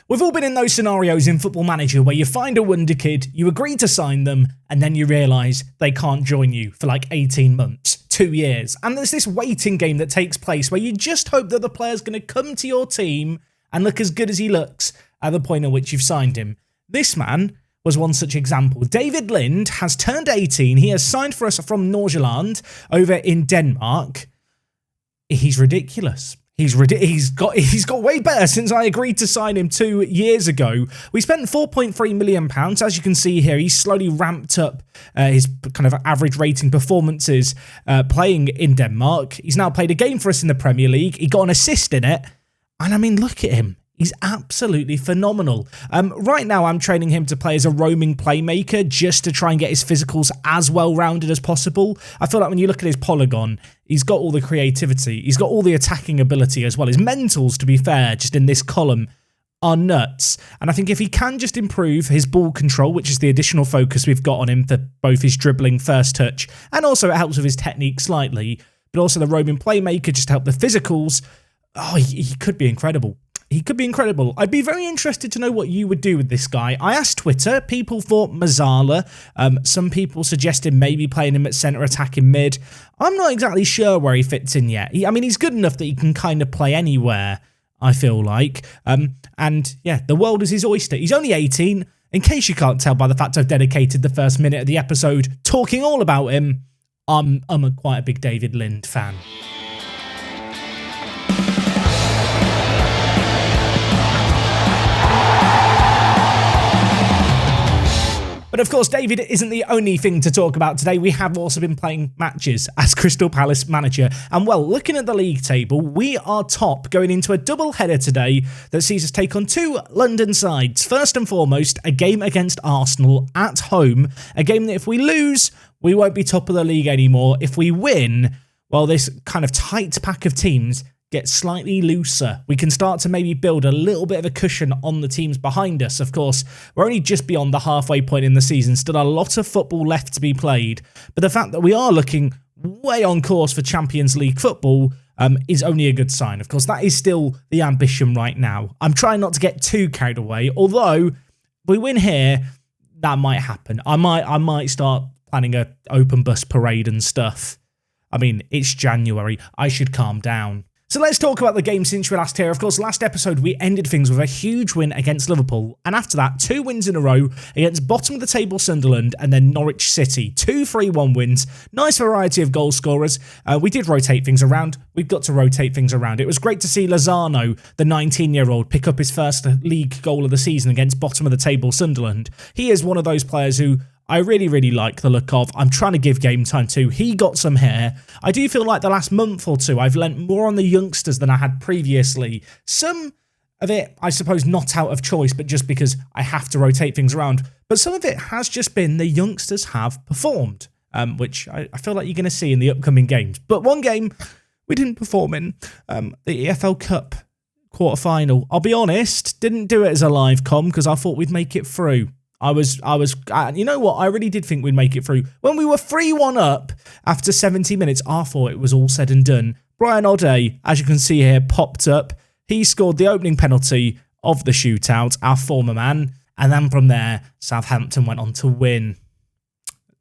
We've all been in those scenarios in Football Manager where you find a wonder kid, you agree to sign them, and then you realise they can't join you for like 18 months, 2 years. And there's this waiting game that takes place where you just hope that the player's going to come to your team and look as good as he looks at the point at which you've signed him. This man was one such example. David Lind has turned 18. He has signed for us from Nordsjælland over in Denmark. He's ridiculous. He's got way better since I agreed to sign him 2 years ago. We spent £4.3 million. As you can see here, he's slowly ramped up his kind of average rating performances playing in Denmark. He's now played a game for us in the Premier League. He got an assist in it. And I mean, look at him. He's absolutely phenomenal. Right now, I'm training him to play as a roaming playmaker just to try and get his physicals as well-rounded as possible. I feel like when you look at his polygon, he's got all the creativity. He's got all the attacking ability as well. His mentals, to be fair, just in this column, are nuts. And I think if he can just improve his ball control, which is the additional focus we've got on him for both his dribbling, first touch, and also it helps with his technique slightly, but also the roaming playmaker just to help the physicals, he could be incredible. He could be incredible. I'd be very interested to know what you would do with this guy. I asked Twitter. People thought Mazzala. Some people suggested maybe playing him at centre attacking mid. I'm not exactly sure where he fits in yet. He's good enough that he can kind of play anywhere, I feel like. And yeah, the world is his oyster. He's only 18. In case you can't tell by the fact I've dedicated the first minute of the episode talking all about him, I'm quite a big David Lind fan. But of course, David isn't the only thing to talk about today. We have also been playing matches as Crystal Palace manager. And well, looking at the league table, we are top going into a double header today that sees us take on 2 London sides. First and foremost, a game against Arsenal at home. A game that if we lose, we won't be top of the league anymore. If we win, well, this kind of tight pack of teams get slightly looser. We can start to maybe build a little bit of a cushion on the teams behind us. Of course, we're only just beyond the halfway point in the season. Still a lot of football left to be played. But the fact that we are looking way on course for Champions League football is only a good sign. Of course, that is still the ambition right now. I'm trying not to get too carried away. Although, if we win here, that might happen. I might start planning an open bus parade and stuff. I mean, it's January. I should calm down. So let's talk about the game since we last here. Of course, last episode, we ended things with a huge win against Liverpool. And after that, 2 wins in a row against bottom of the table Sunderland and then Norwich City. 2 3-1 wins. Nice variety of goal scorers. We did rotate things around. We've got to rotate things around. It was great to see Lozano, the 19-year-old, pick up his first league goal of the season against bottom of the table Sunderland. He is one of those players who I really, really like the look of. I'm trying to give game time to. He got some hair. I do feel like the last month or two, I've lent more on the youngsters than I had previously. Some of it, I suppose, not out of choice, but just because I have to rotate things around. But some of it has just been the youngsters have performed, which I feel like you're going to see in the upcoming games. But one game we didn't perform in, the EFL Cup quarter-final. I'll be honest, didn't do it as a live com because I thought we'd make it through. You know what? I really did think we'd make it through. When we were 3-1 up after 70 minutes, I thought it was all said and done. Brian O'Day, as you can see here, popped up. He scored the opening penalty of the shootout, our former man. And then from there, Southampton went on to win.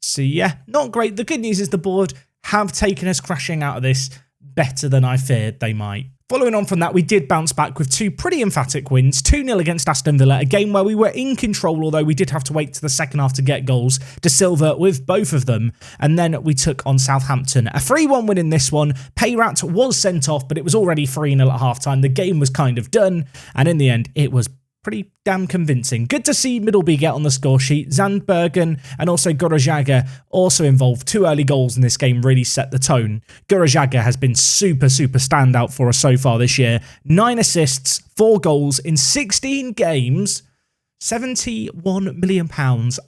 So yeah, not great. The good news is the board have taken us crashing out of this better than I feared they might. Following on from that, we did bounce back with 2 pretty emphatic wins. 2-0 against Aston Villa, a game where we were in control, although we did have to wait to the second half to get goals. De Silva with both of them. And then we took on Southampton. A 3-1 win in this one. Payrat was sent off, but it was already 3-0 at half-time. The game was kind of done. And in the end, it was pretty damn convincing. Good to see Middleby get on the score sheet. Zandbergen and also Gorojaga also involved. 2 early goals in this game really set the tone. Gorojaga has been super standout for us so far this year. 9 assists, 4 goals in 16 games. £71 million.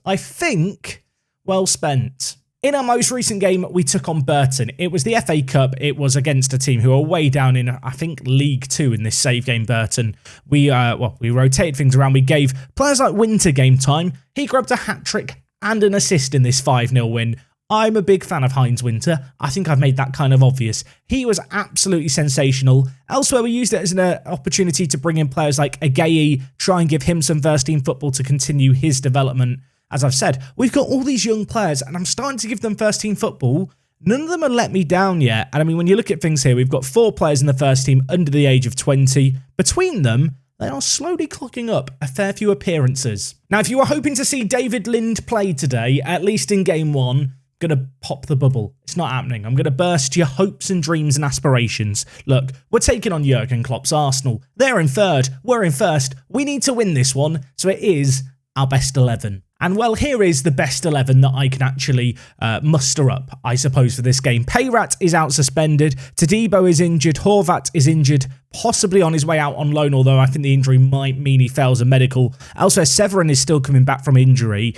I think well spent. In our most recent game, we took on Burton. It was the FA Cup. It was against a team who are way down in, I think, League 2 in this save game, Burton. We rotated things around. We gave players like Winter game time. He grabbed a hat-trick and an assist in this 5-0 win. I'm a big fan of Heinz Winter. I think I've made that kind of obvious. He was absolutely sensational. Elsewhere, we used it as an opportunity to bring in players like Agayi, try and give him some first-team football to continue his development. As I've said, we've got all these young players, and I'm starting to give them first-team football. None of them have let me down yet. And I mean, when you look at things here, we've got 4 players in the first team under the age of 20. Between them, they are slowly clocking up a fair few appearances. Now, if you were hoping to see David Lind play today, at least in game 1, gonna pop the bubble. It's not happening. I'm gonna burst your hopes and dreams and aspirations. Look, we're taking on Jurgen Klopp's Arsenal. They're in 3rd, we're in 1st. We need to win this one, so it is our best 11. And well, here is the best 11 that I can actually muster up, I suppose, for this game. Peyrat is out suspended. Todibo is injured. Horvat is injured, possibly on his way out on loan, although I think the injury might mean he fails a medical. Elsewhere, Severin is still coming back from injury.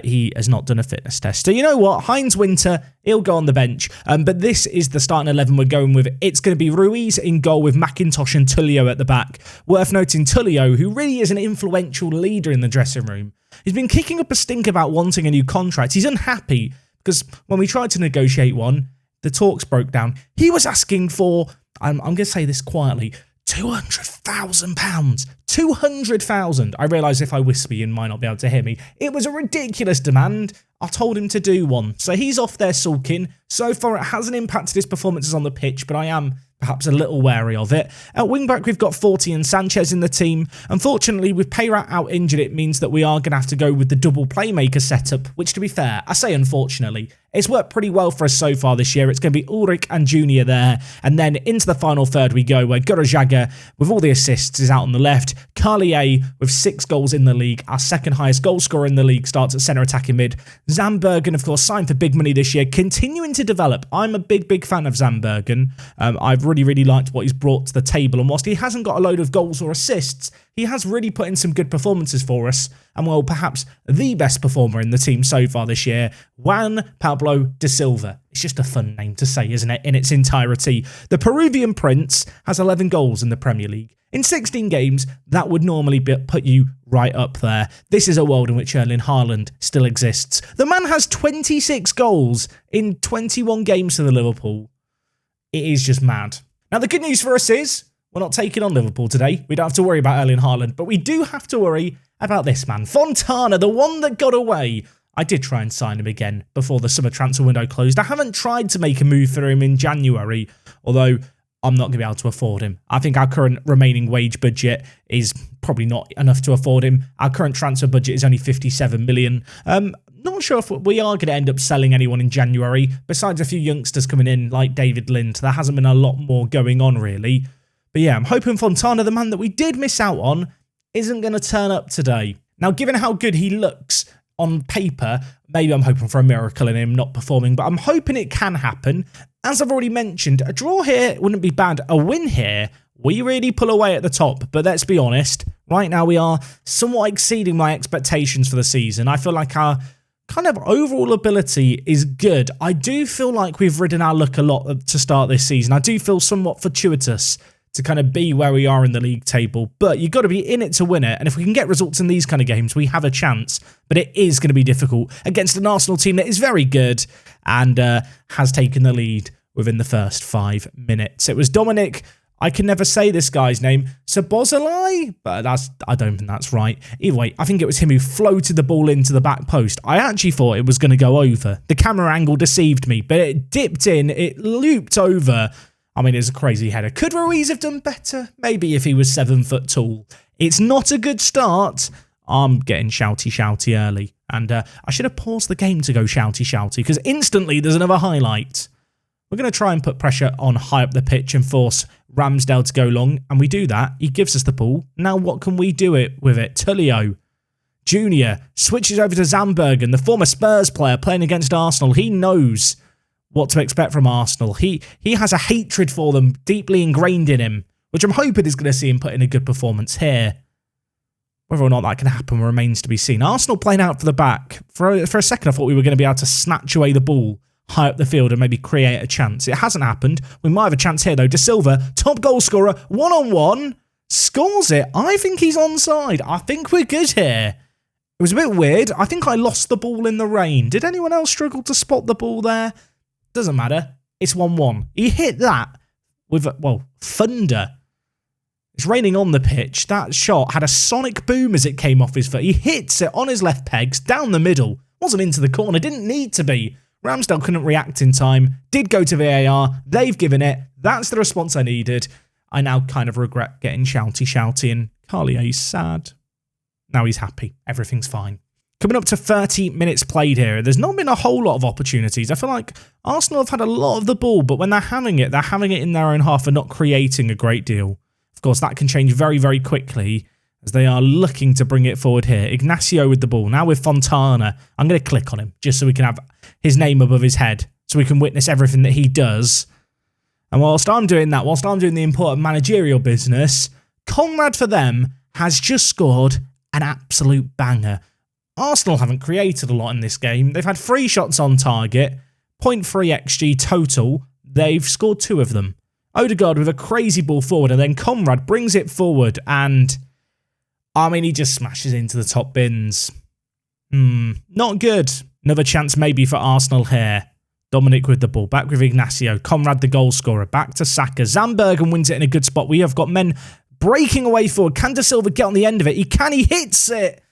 He has not done a fitness test. So you know what? Heinz Winter, he'll go on the bench. But this is the starting 11 we're going with. It's going to be Ruiz in goal with McIntosh and Tullio at the back. Worth noting, Tullio, who really is an influential leader in the dressing room, he's been kicking up a stink about wanting a new contract. He's unhappy because when we tried to negotiate one, the talks broke down. He was asking for, I'm going to say this quietly, £200,000. 200,000. I realise if I whisper, you might not be able to hear me. It was a ridiculous demand. I told him to do one. So he's off there sulking. So far, it hasn't impacted his performances on the pitch, but I am perhaps a little wary of it. At wing-back, we've got Forti and Sanchez in the team. Unfortunately, with Peyrat out injured, it means that we are going to have to go with the double playmaker setup, which, to be fair, I say unfortunately, it's worked pretty well for us so far this year. It's going to be Ulrich and Junior there, and then into the final third we go, where Gorojaga, with all the assists, is out on the left. Carlier, with 6 goals in the league, our second highest goal scorer in the league, starts at centre attacking mid. Zambergen, of course, signed for big money this year, continuing to develop. I'm a big fan of Zambergen. I've really liked what he's brought to the table, and whilst he hasn't got a load of goals or assists, he has really put in some good performances for us, and well, perhaps the best performer in the team so far this year, Juan Pablo da Silva. It's just a fun name to say, isn't it, in its entirety. The Peruvian Prince has 11 goals in the Premier League. In 16 games, that would normally put you right up there. This is a world in which Erling Haaland still exists. The man has 26 goals in 21 games for the Liverpool. It is just mad. Now, the good news for us is we're not taking on Liverpool today. We don't have to worry about Erling Haaland, but we do have to worry about this man. Fontana, the one that got away. I did try and sign him again before the summer transfer window closed. I haven't tried to make a move for him in January, although I'm not going to be able to afford him. I think our current remaining wage budget is probably not enough to afford him. Our current transfer budget is only 57 million. Not sure if we are going to end up selling anyone in January, besides a few youngsters coming in like David Lind. There hasn't been a lot more going on, really. But yeah, I'm hoping Fontana, the man that we did miss out on, isn't going to turn up today. Now, given how good he looks on paper, maybe I'm hoping for a miracle in him not performing, but I'm hoping it can happen. As I've already mentioned, a draw here wouldn't be bad. A win here, we really pull away at the top. But let's be honest, right now we are somewhat exceeding my expectations for the season. I feel like our kind of overall ability is good. I do feel like we've ridden our luck a lot to start this season. I do feel somewhat fortuitous to kind of be where we are in the league table, but you've got to be in it to win it, and if we can get results in these kind of games, we have a chance, but it is going to be difficult against an Arsenal team that is very good and has taken the lead within the first 5 minutes. It was Dominic, I can never say this guy's name, Sabozalai, but I don't think that's right. Either way, I think it was him who floated the ball into the back post. I actually thought it was going to go over. The camera angle deceived me, but it dipped in, it looped over. I mean, it's a crazy header. Could Ruiz have done better? Maybe if he was 7 foot tall. It's not a good start. I'm getting shouty early. And I should have paused the game to go shouty because instantly there's another highlight. We're going to try and put pressure on high up the pitch and force Ramsdale to go long. And we do that. He gives us the ball. Now what can we do with it? Tullio Junior switches over to Zambergen, the former Spurs player playing against Arsenal. He knows what to expect from Arsenal. He has a hatred for them deeply ingrained in him, which I'm hoping is going to see him put in a good performance here. Whether or not that can happen remains to be seen. Arsenal playing out for the back. For a second, I thought we were going to be able to snatch away the ball high up the field and maybe create a chance. It hasn't happened. We might have a chance here, though. Da Silva, top goal scorer, one-on-one, scores it. I think he's onside. I think we're good here. was a bit weird. I think I lost the ball in the rain. Did anyone else struggle to spot the ball there? Doesn't matter. It's 1-1. He hit that with, well, thunder. It's raining on the pitch. That shot had a sonic boom as it came off his foot. He hits it on his left pegs, down the middle. Wasn't into the corner. Didn't need to be. Ramsdale couldn't react in time. Did go to VAR. They've given it. That's the response I needed. I now kind of regret getting shouty and Carlier's sad. Now he's happy. Everything's fine. Coming up to 30 minutes played here. There's not been a whole lot of opportunities. I feel like Arsenal have had a lot of the ball, but when they're having it in their own half and not creating a great deal. Of course, that can change very, very quickly as they are looking to bring it forward here. Ignacio with the ball. Now with Fontana. I'm going to click on him just so we can have his name above his head so we can witness everything that he does. And whilst I'm doing that, whilst I'm doing the important managerial business, Conrad for them has just scored an absolute banger. Arsenal haven't created a lot in this game. They've had 3 shots on target, 0.3 XG total. They've scored 2 of them. Odegaard with a crazy ball forward, and then Conrad brings it forward, and I mean, he just smashes into the top bins. Not good. Another chance maybe for Arsenal here. Dominic with the ball, back with Ignacio. Conrad the goal scorer, back to Saka. Zandbergen wins it in a good spot. We have got men breaking away forward. Can De Silva get on the end of it? He hits it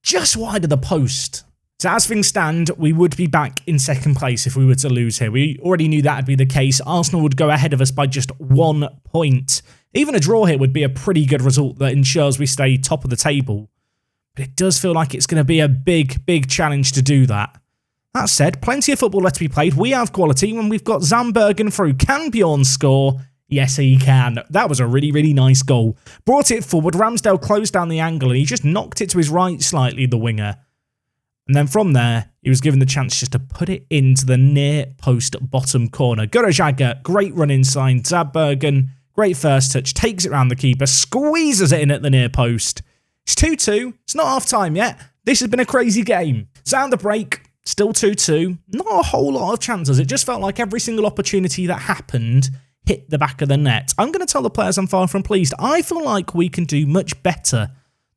just wide of the post. So as things stand, we would be back in second place if we were to lose here. We already knew that would be the case. Arsenal would go ahead of us by just 1 point. Even a draw here would be a pretty good result that ensures we stay top of the table. But it does feel like it's going to be a big, big challenge to do that. That said, plenty of football left to be played. We have quality when we've got Zandbergen through. Can Bjorn score? Yes, he can. That was a really, really nice goal. Brought it forward. Ramsdale closed down the angle and he just knocked it to his right slightly, the winger. And then from there, he was given the chance just to put it into the near post bottom corner. Gurajaga, great run inside. Zandbergen, great first touch. Takes it round the keeper. Squeezes it in at the near post. It's 2-2. It's not half time yet. This has been a crazy game. Sound the break. Still 2-2. Not a whole lot of chances. It just felt like every single opportunity that happened hit the back of the net. I'm going to tell the players I'm far from pleased. I feel like we can do much better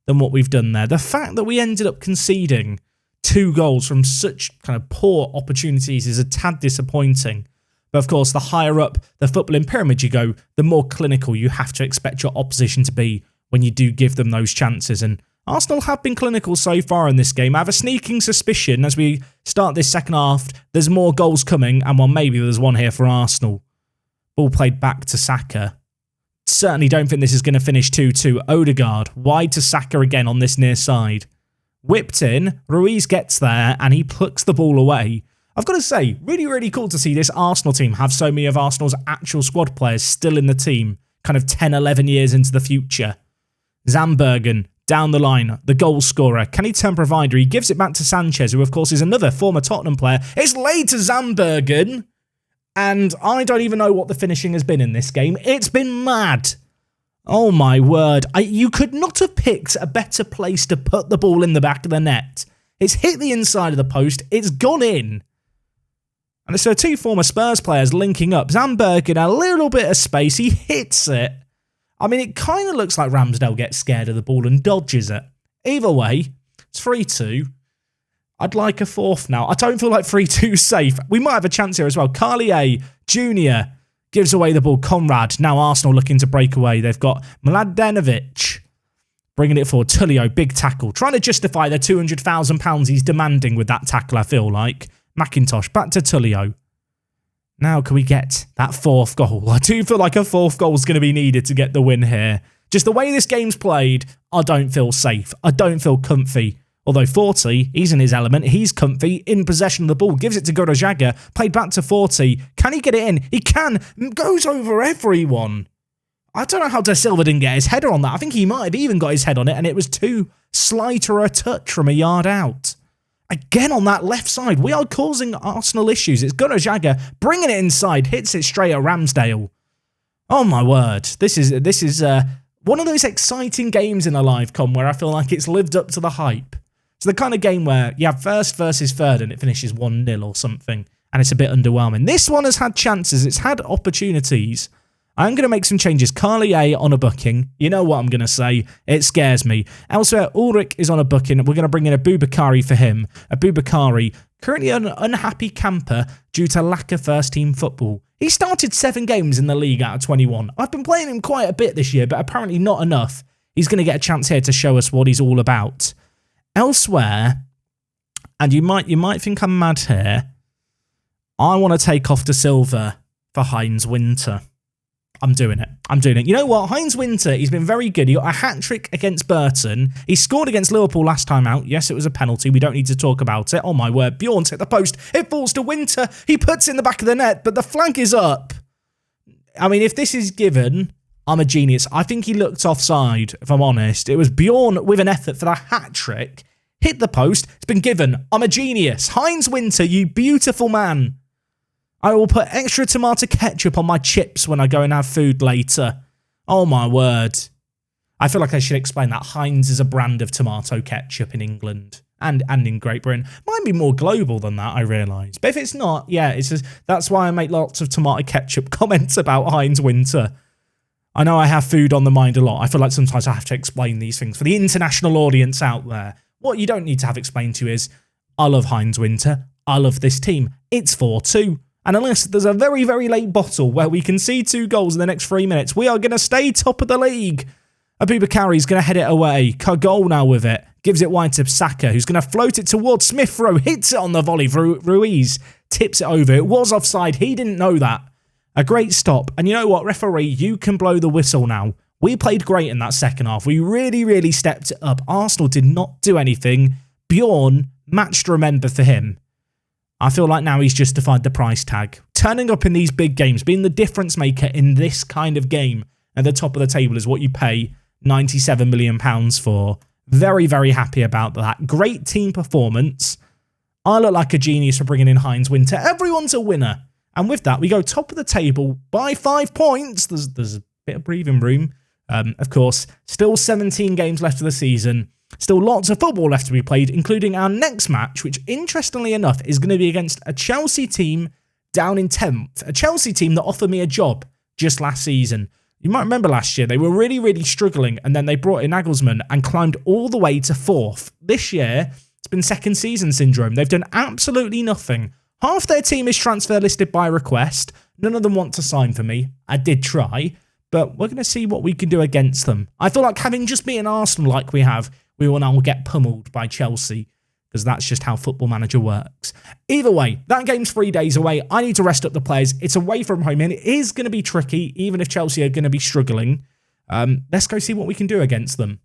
than what we've done there. The fact that we ended up conceding 2 goals from such kind of poor opportunities is a tad disappointing. But of course, the higher up the footballing pyramid you go, the more clinical you have to expect your opposition to be when you do give them those chances. And Arsenal have been clinical so far in this game. I have a sneaking suspicion as we start this second half, there's more goals coming, and well, maybe there's one here for Arsenal. Ball played back to Saka. Certainly don't think this is going to finish 2-2. Odegaard, wide to Saka again on this near side. Whipped in, Ruiz gets there, and he plucks the ball away. I've got to say, really, really cool to see this Arsenal team have so many of Arsenal's actual squad players still in the team, kind of 10, 11 years into the future. Zandbergen, down the line, the goal scorer. Can he turn provider? He gives it back to Sanchez, who of course is another former Tottenham player. It's laid to Zandbergen, and I don't even know what the finishing has been in this game. It's been mad. Oh my word. You could not have picked a better place to put the ball in the back of the net. It's hit the inside of the post. It's gone in. And so 2 former Spurs players linking up. Zandbergen, a little bit of space. He hits it. I mean, it kind of looks like Ramsdale gets scared of the ball and dodges it. Either way, it's 3-2. I'd like a 4th now. I don't feel like 3-2 safe. We might have a chance here as well. Carlier Jr. gives away the ball. Conrad. Now Arsenal looking to break away. They've got Mladenovic bringing it forward. Tullio, big tackle. Trying to justify the £200,000 he's demanding with that tackle, I feel like. McIntosh, back to Tullio. Now can we get that 4th goal? I do feel like a 4th goal is going to be needed to get the win here. Just the way this game's played, I don't feel safe. I don't feel comfy. Although 40, he's in his element. He's comfy, in possession of the ball. Gives it to Gurajaga. Played back to 40. Can he get it in? He can. Goes over everyone. I don't know how De Silva didn't get his header on that. I think he might have even got his head on it, and it was too slight or a touch from a yard out. Again on that left side, we are causing Arsenal issues. It's Gurajaga bringing it inside, hits it straight at Ramsdale. Oh my word. This is one of those exciting games in a live com where I feel like it's lived up to the hype. It's the kind of game where you have first versus third and it finishes 1-0 or something, and it's a bit underwhelming. This one has had chances, it's had opportunities, I'm going to make some changes. Carly A on a booking. You know what I'm going to say. It scares me. Elsewhere, Ulrich is on a booking. We're going to bring in a Boubakari for him. A Boubakari, currently an unhappy camper due to lack of first-team football. He started 7 games in the league out of 21. I've been playing him quite a bit this year, but apparently not enough. He's going to get a chance here to show us what he's all about. Elsewhere, and you might think I'm mad here, I want to take off De Silva for Heinz Winter. I'm doing it. You know what? Heinz Winter, he's been very good. He got a hat-trick against Burton. He scored against Liverpool last time out. Yes, it was a penalty. We don't need to talk about it. Oh, my word. Bjorn's hit the post. It falls to Winter. He puts it in the back of the net, but the flag is up. I mean, if this is given, I'm a genius. I think he looked offside, if I'm honest. It was Bjorn with an effort for the hat-trick. Hit the post. It's been given. I'm a genius. Heinz Winter, you beautiful man. I will put extra tomato ketchup on my chips when I go and have food later. Oh my word. I feel like I should explain that Heinz is a brand of tomato ketchup in England and in Great Britain. Might be more global than that, I realise. But if it's not, yeah, it's just, that's why I make lots of tomato ketchup comments about Heinz Winter. I know I have food on the mind a lot. I feel like sometimes I have to explain these things for the international audience out there. What you don't need to have explained to you is, I love Heinz Winter. I love this team. It's 4-2. And unless there's a very, very late bottle where we can see 2 goals in the next 3 minutes, we are going to stay top of the league. Aboubakari's going to head it away. Kagol now with it. Gives it wide to Saka, who's going to float it towards Smith Rowe. Hits it on the volley. Ruiz tips it over. It was offside. He didn't know that. A great stop. And you know what, referee, you can blow the whistle now. We played great in that second half. We really, really stepped it up. Arsenal did not do anything. Bjorn, match to remember for him. I feel like now he's justified the price tag. Turning up in these big games, being the difference maker in this kind of game at the top of the table is what you pay £97 million for. Very, very happy about that. Great team performance. I look like a genius for bringing in Heinz Winter. Everyone's a winner. And with that, we go top of the table by 5 points. There's a bit of breathing room. Of course, still 17 games left of the season. Still lots of football left to be played, including our next match, which interestingly enough is going to be against a Chelsea team down in 10th. A Chelsea team that offered me a job just last season. You might remember last year, they were really, really struggling, and then they brought in Nagelsmann and climbed all the way to 4th. This year, it's been second season syndrome. They've done absolutely nothing. Half their team is transfer listed by request. None of them want to sign for me. I did try, but we're going to see what we can do against them. I feel like having just beaten Arsenal like we have, we will now get pummeled by Chelsea, because that's just how Football Manager works. Either way, that game's 3 days away. I need to rest up the players. It's away from home, and it is going to be tricky, even if Chelsea are going to be struggling. Let's go see what we can do against them.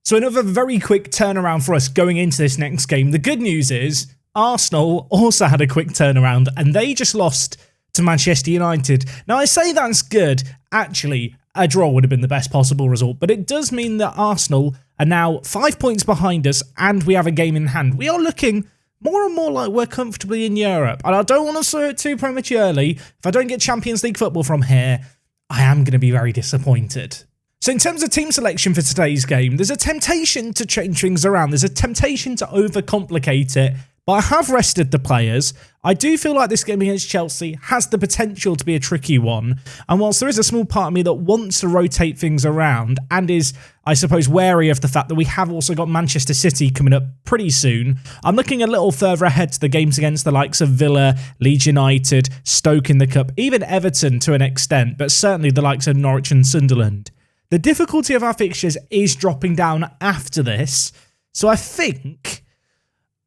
So another very quick turnaround for us going into this next game. The good news is Arsenal also had a quick turnaround, and they just lost to Manchester United. Now, I say that's good. Actually, a draw would have been the best possible result, but it does mean that Arsenal are now 5 points behind us, and we have a game in hand. We are looking more and more like we're comfortably in Europe, and I don't want to say it too prematurely. If I don't get Champions League football from here, I am going to be very disappointed. So in terms of team selection for today's game, there's a temptation to change things around. There's a temptation to overcomplicate it, but I have rested the players. I do feel like this game against Chelsea has the potential to be a tricky one. And whilst there is a small part of me that wants to rotate things around and is, I suppose, wary of the fact that we have also got Manchester City coming up pretty soon, I'm looking a little further ahead to the games against the likes of Villa, Leeds United, Stoke in the Cup, even Everton to an extent, but certainly the likes of Norwich and Sunderland. The difficulty of our fixtures is dropping down after this, so I think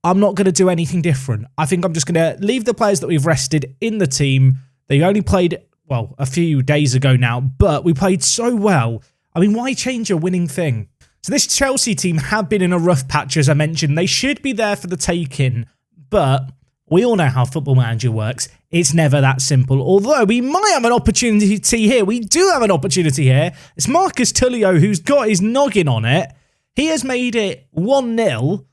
I'm not going to do anything different. I think I'm just going to leave the players that we've rested in the team. They only played, well, a few days ago now, but we played so well. I mean, why change a winning thing? So this Chelsea team have been in a rough patch, as I mentioned. They should be there for the taking, but we all know how Football Manager works. It's never that simple. Although we might have an opportunity here. We do have an opportunity here. It's Marcus Tullio who's got his noggin on it. He has made it 1-0.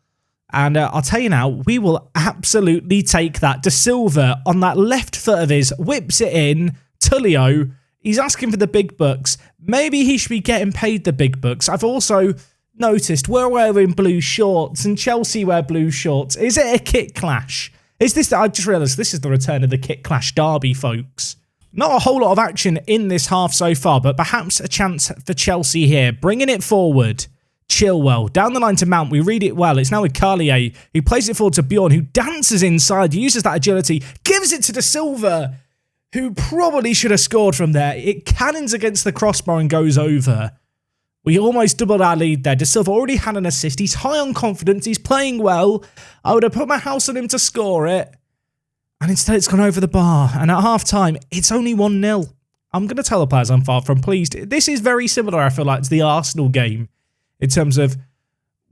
And I'll tell you now, we will absolutely take that. De Silva on that left foot of his whips it in. Tullio, he's asking for the big bucks. Maybe he should be getting paid the big bucks. I've also noticed we're wearing blue shorts and Chelsea wear blue shorts. Is it a kit clash? Is this? I just realised this is the return of the kit clash derby, folks. Not a whole lot of action in this half so far, but perhaps a chance for Chelsea here. Bringing it forward. Chilwell. Down the line to Mount. We read it well. It's now with Carlier, who plays it forward to Bjorn, who dances inside, uses that agility, gives it to De Silva, who probably should have scored from there. It cannons against the crossbar and goes over. We almost doubled our lead there. De Silva already had an assist. He's high on confidence. He's playing well. I would have put my house on him to score it. And instead it's gone over the bar. And at half-time, it's only 1-0. I'm going to tell the players I'm far from pleased. This is very similar, I feel like, to the Arsenal game. In terms of,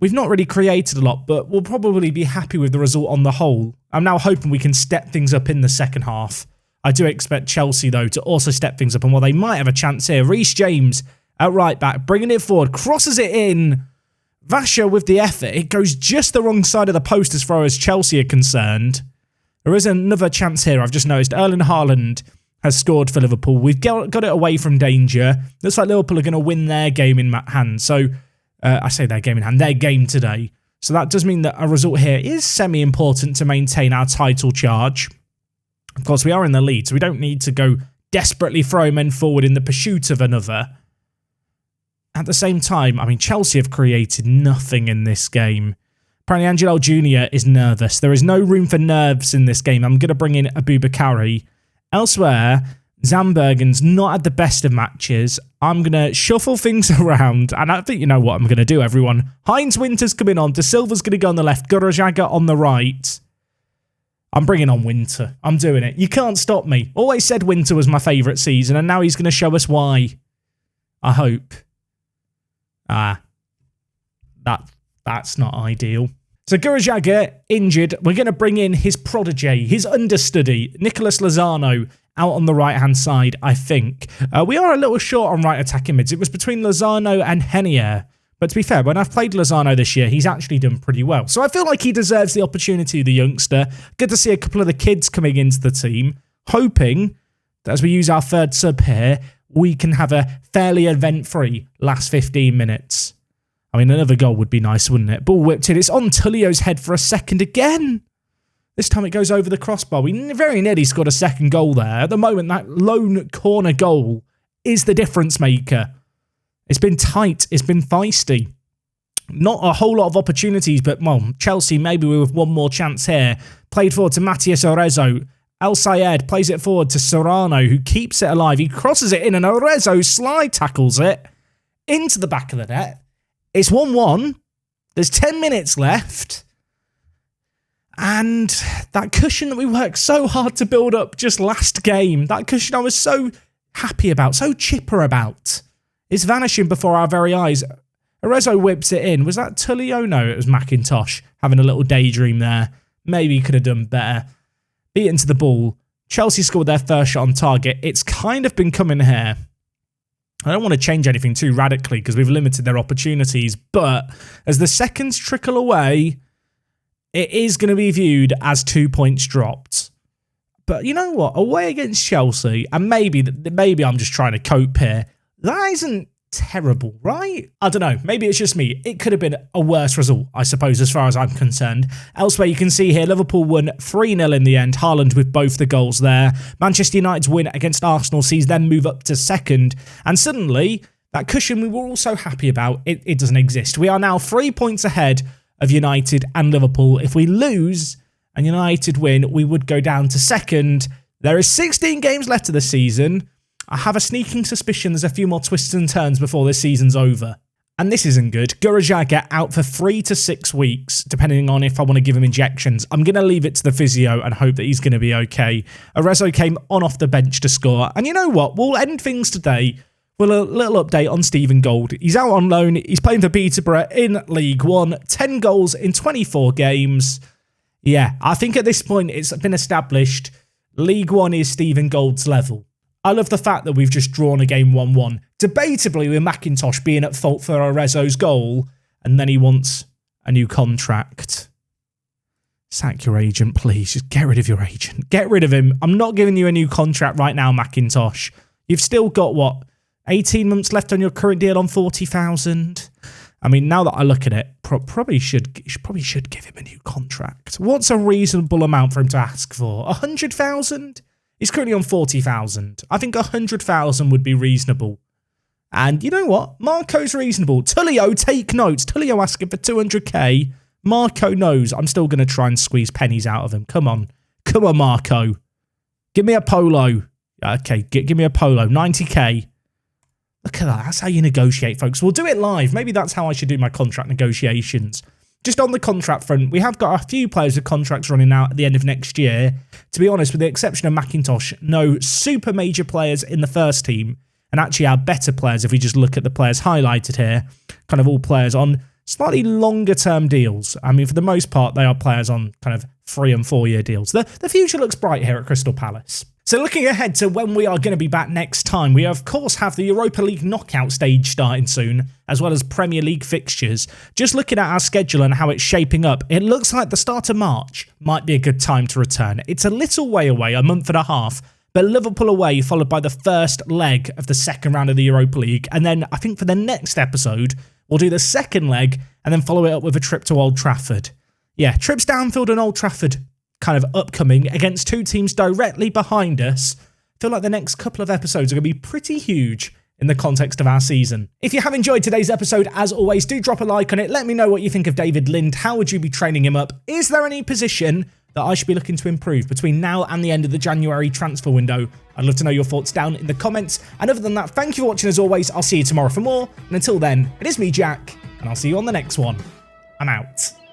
we've not really created a lot, but we'll probably be happy with the result on the whole. I'm now hoping we can step things up in the second half. I do expect Chelsea, though, to also step things up. And while they might have a chance here, Reece James at right back, bringing it forward, crosses it in. Vasher with the effort. It goes just the wrong side of the post as far as Chelsea are concerned. There is another chance here. I've just noticed Erling Haaland has scored for Liverpool. We've got it away from danger. Looks like Liverpool are going to win their game in hand. So, I say their game in hand, their game today. So that does mean that a result here is semi-important to maintain our title charge. Of course, we are in the lead, so we don't need to go desperately throw men forward in the pursuit of another. At the same time, I mean, Chelsea have created nothing in this game. Apparently, Angelo Jr. is nervous. There is no room for nerves in this game. I'm going to bring in Aboubakari. Elsewhere, Zambergen's not at the best of matches. I'm going to shuffle things around, and I think you know what I'm going to do, everyone. Heinz Winter's coming on. De Silva's going to go on the left. Gorojaga on the right. I'm bringing on Winter. I'm doing it. You can't stop me. Always said Winter was my favourite season, and now he's going to show us why. I hope. That's not ideal. So Gorojaga injured. We're going to bring in his protege, his understudy, Nicolas Lozano, out on the right-hand side, I think. We are a little short on right attacking mids. It was between Lozano and Henier. But to be fair, when I've played Lozano this year, he's actually done pretty well. So I feel like he deserves the opportunity, the youngster. Good to see a couple of the kids coming into the team. Hoping that as we use our third sub here, we can have a fairly event-free last 15 minutes. I mean, another goal would be nice, wouldn't it? Ball whipped in. It's on Tullio's head for a second again. This time it goes over the crossbar. We very nearly scored a second goal there. At the moment, that lone corner goal is the difference maker. It's been tight. It's been feisty. Not a whole lot of opportunities, but, well, Chelsea maybe with one more chance here. Played forward to Matias Orezo. El Sayed plays it forward to Serrano, who keeps it alive. He crosses it in, and Orezo slide tackles it into the back of the net. It's 1-1. There's 10 minutes left. And that cushion that we worked so hard to build up just last game, that cushion I was so happy about, so chipper about, is vanishing before our very eyes. Arezzo whips it in. Was that Tullio? No, it was McIntosh having a little daydream there. Maybe he could have done better. Beat into the ball. Chelsea scored their first shot on target. It's kind of been coming here. I don't want to change anything too radically because we've limited their opportunities, but as the seconds trickle away, it is going to be viewed as 2 points dropped. But you know what? Away against Chelsea, and maybe I'm just trying to cope here, that isn't terrible, right? I don't know. Maybe it's just me. It could have been a worse result, I suppose, as far as I'm concerned. Elsewhere, you can see here, Liverpool won 3-0 in the end. Haaland with both the goals there. Manchester United's win against Arsenal sees them move up to second. And suddenly, that cushion we were all so happy about, it doesn't exist. We are now 3 points ahead of United and Liverpool. If we lose and United win, we would go down to second. There is 16 games left of the season. I have a sneaking suspicion there's a few more twists and turns before this season's over. And this isn't good. Gorojaga out for 3 to 6 weeks, depending on if I want to give him injections. I'm going to leave it to the physio and hope that he's going to be okay. Arezzo came on off the bench to score. And you know what? We'll end things today with a little update on Stephen Gold. He's out on loan. He's playing for Peterborough in League One. 10 goals in 24 games. Yeah, I think at this point it's been established League One is Stephen Gold's level. I love the fact that we've just drawn a game 1-1. Debatably with McIntosh being at fault for Arezzo's goal, and then he wants a new contract. Sack your agent, please. Just get rid of your agent. Get rid of him. I'm not giving you a new contract right now, McIntosh. You've still got, what, 18 months left on your current deal on 40,000? I mean, now that I look at it, probably should give him a new contract. What's a reasonable amount for him to ask for? 100,000? He's currently on 40,000. I think 100,000 would be reasonable. And you know what? Marco's reasonable. Tullio, take notes. Tullio asking for 200k. Marco knows I'm still going to try and squeeze pennies out of him. Come on. Come on, Marco. Give me a polo. Okay, give me a polo. 90k. Look at that. That's how you negotiate, folks. We'll do it live. Maybe that's how I should do my contract negotiations. Just on the contract front, we have got a few players with contracts running out at the end of next year. To be honest, with the exception of McIntosh, no super major players in the first team. And actually our better players, if we just look at the players highlighted here, kind of all players on slightly longer term deals. I mean, for the most part, they are players on kind of 3 and 4 year deals. The future looks bright here at Crystal Palace. So looking ahead to when we are going to be back next time, we of course have the Europa League knockout stage starting soon, as well as Premier League fixtures. Just looking at our schedule and how it's shaping up, it looks like the start of March might be a good time to return. It's a little way away, a month and a half, but Liverpool away, followed by the first leg of the second round of the Europa League. And then I think for the next episode, we'll do the second leg and then follow it up with a trip to Old Trafford. Yeah, trips to Anfield and Old Trafford kind of upcoming against two teams directly behind us. I feel like the next couple of episodes are going to be pretty huge in the context of our season. If you have enjoyed today's episode, as always, do drop a like on it. Let me know what you think of David Lind. How would you be training him up? Is there any position that I should be looking to improve between now and the end of the January transfer window? I'd love to know your thoughts down in the comments. And other than that, thank you for watching as always. I'll see you tomorrow for more. And until then, it is me, Jack, and I'll see you on the next one. I'm out.